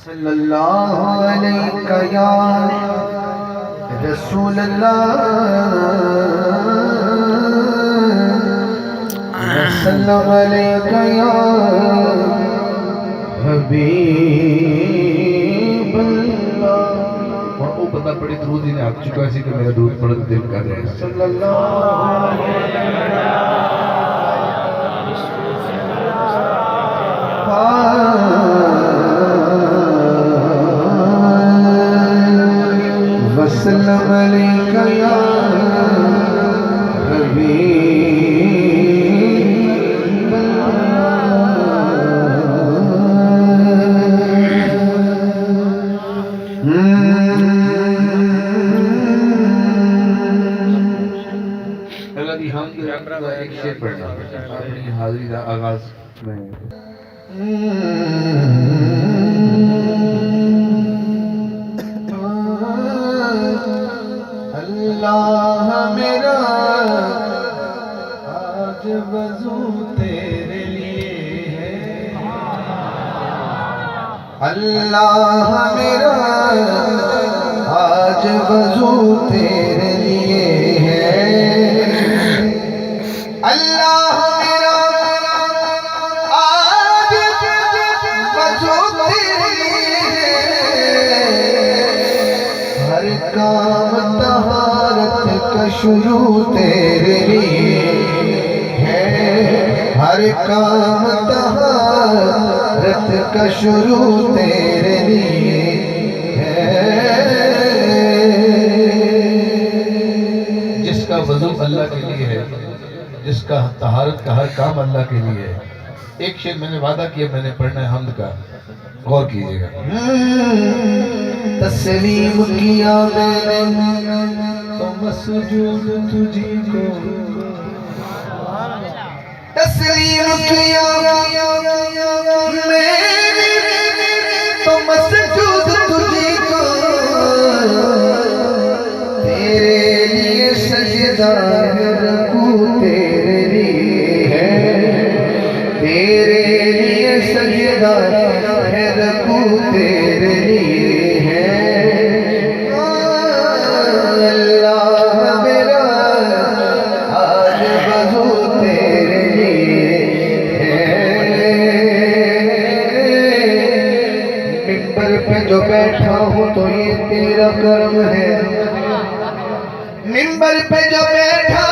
صلی اللہ علیہ یا رسول اللہ وسلم علیہ یا حبیب اللہ. اور وہ بندہ بڑی درود ہی نے آگ چکا ہے کہ میرا درود پڑھنے دل کر رہے ہیں. صلی اللہ وسلم علیہ یا حبیب اللہ دی حمد کا ایک شعر پڑھنا اپنی حاضری کا آغاز میں. اللہ میرا آج وضو تیرے لیے ہے. اللہ میرا آج وضو تیرے لیے ہے. اللہ میرا آج وضو تیرے لیے ہے. ہر کام طہارت کا شروع تیرے لیے ہے. ہر کام طہارت کا شروع تیرے لیے ہے. جس کا وضو اللہ کے لیے ہے، جس کا طہارت کا ہر کام اللہ کے لیے ہے. ایک شعر میں نے وعدہ کیا میں نے پڑھنا ہے حمد کا، غور کیجئے گا. تسلیم کیا میں نے تو مسجود تجھی کو. تسلیم کیا میں نے تو مسجود تجھی کو. تیرے لیے سجدہ ہے رکوع تیرے لیے ہے. تیرے لیے سجدہ ہے رکوع تیرے لیے ہے. اللہ میرا آج وضو تیرے لیے ہے. ممبر پہ جو بیٹھا ہوں تو یہ تیرا کرم ہے. ممبر پہ جو بیٹھا